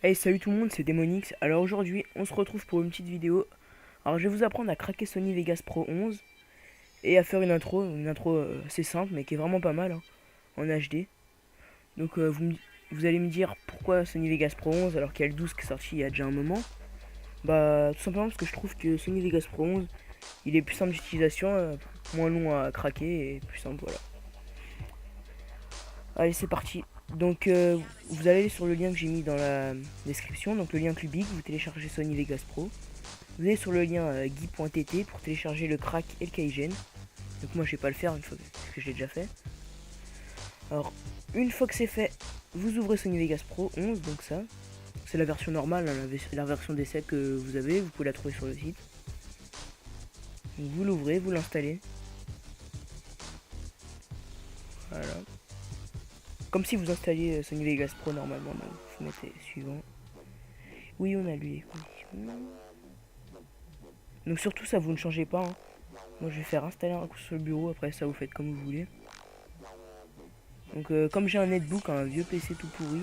Hey, salut tout le monde, c'est Demonix. Alors aujourd'hui, on se retrouve pour une petite vidéo. Alors je vais vous apprendre à craquer Sony Vegas Pro 11 et à faire une intro assez simple mais qui est vraiment pas mal hein, en HD. Donc vous allez me dire pourquoi Sony Vegas Pro 11 alors qu'il y a le 12 qui est sorti il y a déjà un moment. Bah tout simplement parce que je trouve que Sony Vegas Pro 11 il est plus simple d'utilisation, moins long à craquer et plus simple, voilà. Allez, c'est parti. Donc vous allez sur le lien que j'ai mis dans la description, donc le lien Clubic, vous téléchargez Sony Vegas Pro. Vous allez sur le lien guy.tt pour télécharger le crack et le kaigen. Donc moi je vais pas le faire une fois parce que je l'ai déjà fait. Alors une fois que c'est fait, vous ouvrez Sony Vegas Pro 11, donc ça. C'est la version normale, hein, la version d'essai que vous avez, vous pouvez la trouver sur le site. Donc vous l'ouvrez, vous l'installez. Voilà. Comme si vous installiez Sony Vegas Pro normalement, donc vous mettez suivant. Oui, on a lu les conditions. Donc surtout ça, vous ne changez pas, hein. Moi je vais faire installer un coup sur le bureau, après ça vous faites comme vous voulez. Donc comme j'ai un netbook, un vieux PC tout pourri,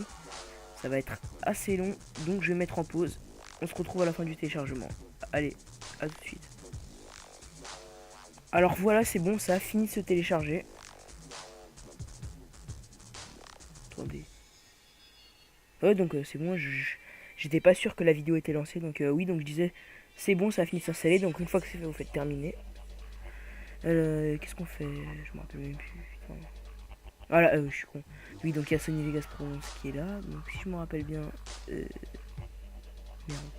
ça va être assez long, donc je vais mettre en pause. On se retrouve à la fin du téléchargement. Allez, à tout de suite. Alors voilà, c'est bon, ça a fini de se télécharger. Attendez. Ouais, donc c'est bon, j'étais pas sûr que la vidéo était lancée, donc oui, donc je disais, c'est bon, ça a fini de s'installer, donc une fois que c'est fait, vous faites terminer. Qu'est-ce qu'on fait? Je me rappelle même plus, putain. Voilà, je suis con. Oui, donc il y a Sony Vegas Pro 11 qui est là. Donc si je me rappelle bien. Merde.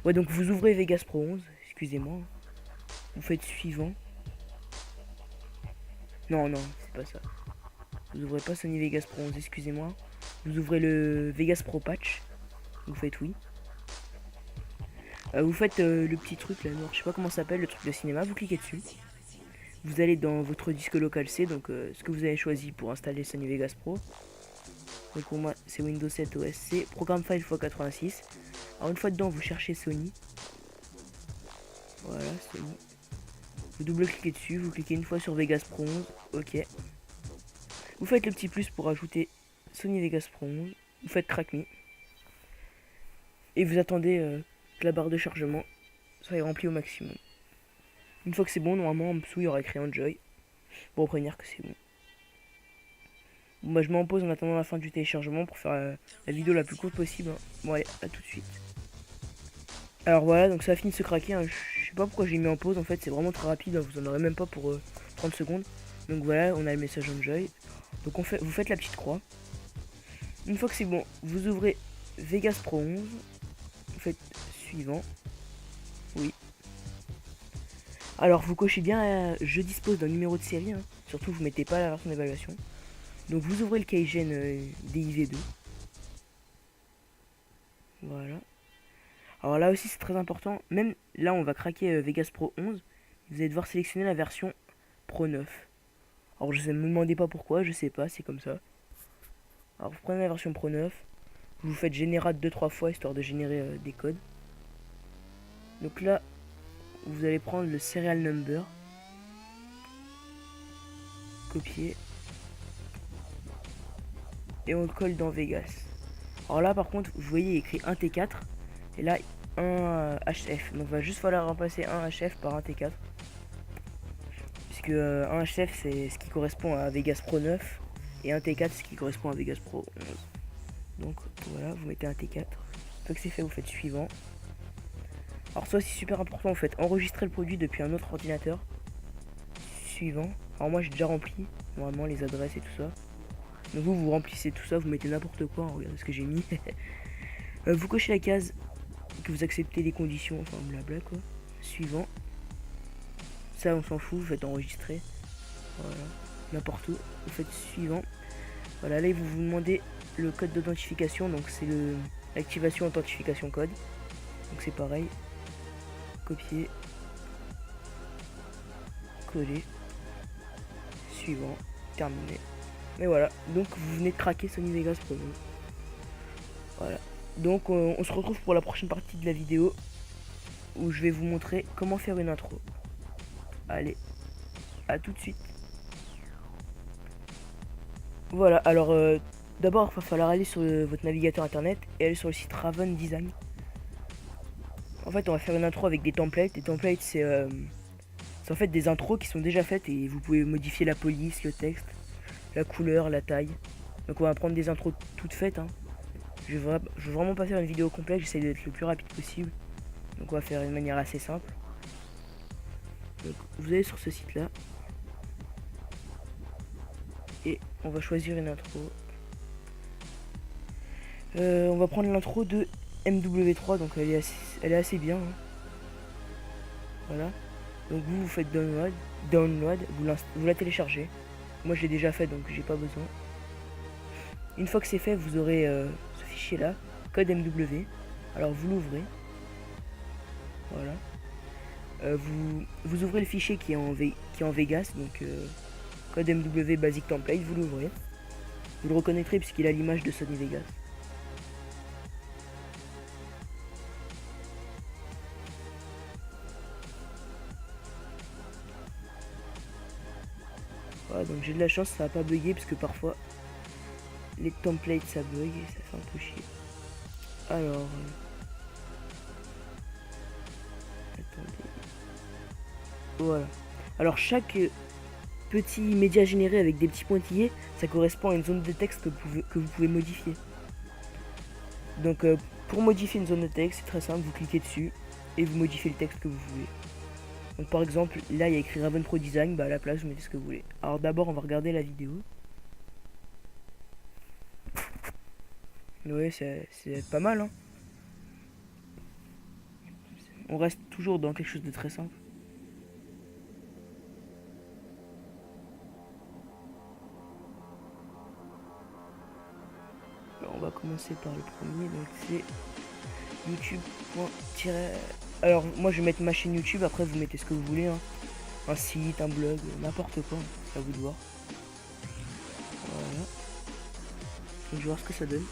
Ouais, donc vous ouvrez Vegas Pro 11. Excusez-moi. Vous faites suivant. Non, non, c'est pas ça. Vous ouvrez pas Sony Vegas Pro 11, excusez-moi. Vous ouvrez le Vegas Pro Patch. Vous faites oui. Vous faites le petit truc là, noir, je sais pas comment ça s'appelle, le truc de cinéma. Vous cliquez dessus. Vous allez dans votre disque local C, donc ce que vous avez choisi pour installer Sony Vegas Pro. Donc pour moi c'est Windows 7 OS C, programme file x86. Alors une fois dedans vous cherchez Sony. Voilà, Sony. Vous double-cliquez dessus, vous cliquez une fois sur Vegas Pro 11, ok. Vous faites le petit plus pour ajouter Sony Vegas Pro 11. Vous faites Crack Me. Et vous attendez que la barre de chargement soit remplie au maximum. Une fois que c'est bon, normalement en dessous il y aura écrit Enjoy. Pour prévenir que c'est bon. Bon bah je m'en pause en attendant la fin du téléchargement pour faire la vidéo la plus courte possible, hein. Bon allez, à tout de suite. Alors voilà, donc ça a fini de se craquer, hein. Je sais pas pourquoi j'ai mis en pause, en fait c'est vraiment très rapide, hein. Vous en aurez même pas pour 30 secondes. Donc voilà, on a le message Enjoy. Donc vous faites la petite croix. Une fois que c'est bon, vous ouvrez Vegas Pro 11. Vous faites suivant. Oui. Alors vous cochez bien je dispose d'un numéro de série, hein. Surtout vous mettez pas la version d'évaluation. Donc vous ouvrez le Kaigen DIV2. Voilà. Alors là aussi c'est très important. Même là on va craquer Vegas Pro 11. Vous allez devoir sélectionner la version Pro 9. Alors je ne me demandez pas pourquoi, je sais pas, c'est comme ça. Alors vous prenez la version Pro 9. Vous faites générate 2-3 fois histoire de générer des codes. Donc là vous allez prendre le serial number. Copier. Et on le colle dans Vegas. Alors là par contre vous voyez il écrit 1T4. Et là un HF. Donc il va juste falloir remplacer un HF par un T4. Puisque un HF c'est ce qui correspond à Vegas Pro 9. Et un T4 c'est ce qui correspond à Vegas Pro 11. Donc voilà, vous mettez un T4. Une fois que c'est fait, vous faites suivant. Alors ça aussi super important, vous faites enregistrer le produit depuis un autre ordinateur. Suivant. Alors moi j'ai déjà rempli normalement les adresses et tout ça. Donc vous remplissez tout ça, vous mettez n'importe quoi, regardez ce que j'ai mis. Vous cochez la case que vous acceptez les conditions, enfin blabla quoi. Suivant. Ça on s'en fout, vous faites enregistrer. Voilà, n'importe où. Vous faites suivant. Voilà, là ils vont vous demander le code d'authentification, donc c'est l'activation authentification code. Donc c'est pareil. Copier. Coller. Suivant. Terminé. Et voilà, donc vous venez de craquer Sony Vegas Pro 11. Voilà. Donc on se retrouve pour la prochaine partie de la vidéo où je vais vous montrer comment faire une intro. Allez, à tout de suite. Voilà, alors D'abord, il va falloir aller sur votre navigateur internet et aller sur le site Raven Design. En fait, on va faire une intro avec des templates. Les templates, c'est en fait des intros qui sont déjà faites et vous pouvez modifier la police, le texte, la couleur, la taille. Donc on va prendre des intros toutes faites. Hein. Je veux vraiment pas faire une vidéo complète, j'essaie d'être le plus rapide possible. Donc on va faire une manière assez simple. Donc vous allez sur ce site là. Et on va choisir une intro. On va prendre l'intro de MW3, donc elle est assez bien. Hein. Voilà. Donc vous faites download, vous la téléchargez. Moi j'ai déjà fait donc j'ai pas besoin. Une fois que c'est fait, vous aurez ce fichier là, code MW. Alors vous l'ouvrez. Voilà. Vous ouvrez le fichier qui est en Vegas, donc code MW basic template, vous l'ouvrez. Vous le reconnaîtrez puisqu'il a l'image de Sony Vegas. Voilà, donc j'ai de la chance, ça va pas bugger parce que parfois les templates ça bug et ça fait un peu chier. Alors, attendez. Voilà. Alors chaque petit média généré avec des petits pointillés, ça correspond à une zone de texte que vous pouvez modifier. Donc pour modifier une zone de texte, c'est très simple, vous cliquez dessus et vous modifiez le texte que vous voulez. Donc par exemple, là il y a écrit Raven Pro Design, bah à la place vous mettez ce que vous voulez. Alors d'abord on va regarder la vidéo. Ouais, c'est pas mal hein. On reste toujours dans quelque chose de très simple. Alors, on va commencer par le premier, donc c'est YouTube. Alors moi je vais mettre ma chaîne YouTube, après vous mettez ce que vous voulez hein. Un site, un blog, n'importe quoi, c'est à vous de voir. Voilà. Donc je vais voir ce que ça donne.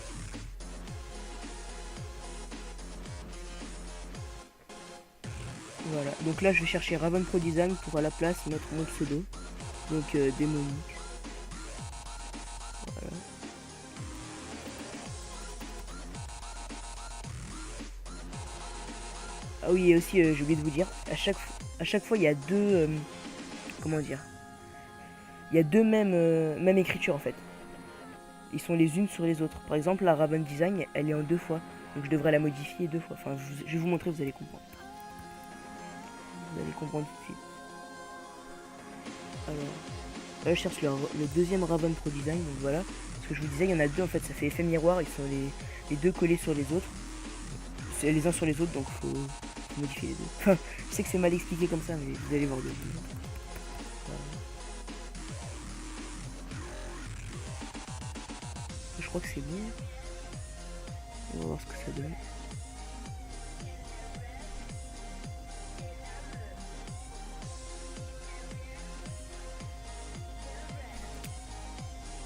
Voilà, donc là je vais chercher Raven Pro Design pour à la place mettre mon pseudo. Donc démonique. Voilà. Ah oui, et aussi j'ai oublié de vous dire, à chaque fois il y a deux comment dire, il y a deux mêmes écritures en fait. Ils sont les unes sur les autres. Par exemple la Raven Design elle est en 2 fois, donc je devrais la modifier 2 fois. Enfin je vais vous montrer, vous allez comprendre. Vous allez comprendre tout de suite. Alors là je cherche le deuxième Raven Pro Design, donc voilà. Ce que je vous disais, il y en a deux en fait, ça fait effet miroir, ils sont les deux collés sur les autres. C'est les uns sur les autres, donc faut modifier les deux. Enfin, je sais que c'est mal expliqué comme ça, mais vous allez voir de vous. Voilà. Je crois que c'est bon. On va voir ce que ça donne.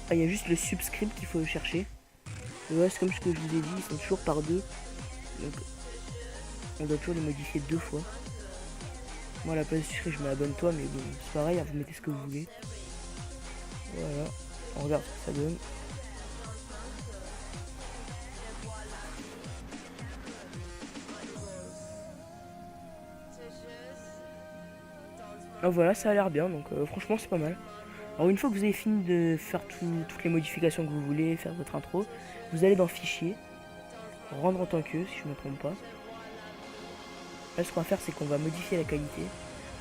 Ah, il y a juste le subscript qu'il faut chercher. Ouais, c'est comme ce que je vous ai dit, ils sont toujours par deux. Donc, on doit toujours les modifier 2 fois. Moi, à la place du subscript, je mets abonne-toi, mais bon, c'est pareil, hein, vous mettez ce que vous voulez. Voilà, on regarde ce que ça donne. Ah, voilà, ça a l'air bien, donc franchement, c'est pas mal. Alors, une fois que vous avez fini de faire toutes les modifications que vous voulez, faire votre intro, vous allez dans Fichier, rendre en tant que, si je ne me trompe pas. Là, ce qu'on va faire, c'est qu'on va modifier la qualité.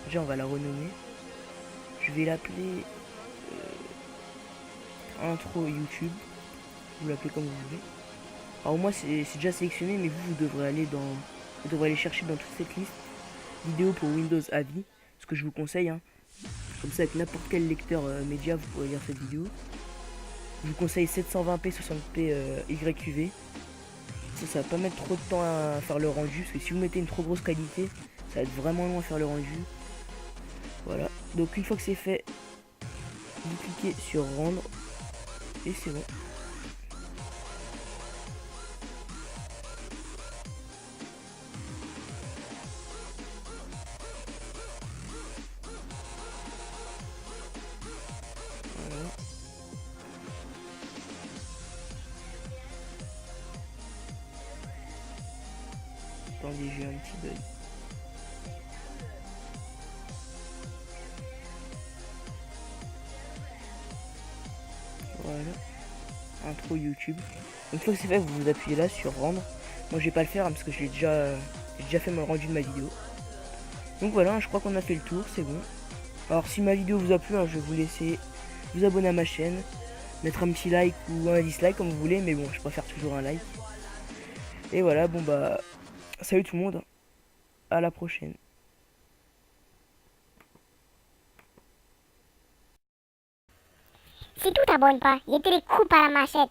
Déjà, on va la renommer. Je vais l'appeler intro YouTube. Vous l'appelez comme vous voulez. Alors moi, c'est déjà sélectionné, mais vous devrez aller chercher dans toute cette liste vidéo pour Windows à vie. Ce que je vous conseille, hein. Comme ça, avec n'importe quel lecteur média, vous pourrez lire cette vidéo. Je vous conseille 720p 60p YQV. Ça va pas mettre trop de temps à faire le rendu, parce que si vous mettez une trop grosse qualité, ça va être vraiment long à faire le rendu. Voilà, donc une fois que c'est fait, vous cliquez sur rendre et c'est bon. Voilà. Attendez, j'ai un petit bug. Voilà. Intro YouTube. Une fois que c'est fait, vous vous appuyez là sur rendre. Moi je vais pas le faire hein, parce que j'ai déjà fait mon rendu de ma vidéo. Donc voilà, je crois qu'on a fait le tour, c'est bon. Alors si ma vidéo vous a plu, hein, je vais vous laisser vous abonner à ma chaîne, mettre un petit like ou un dislike comme vous voulez, mais bon, je préfère toujours un like. Et voilà, bon bah, salut tout le monde, à la prochaine. Si tu t'abonnes pas, je te les coupe à la machette.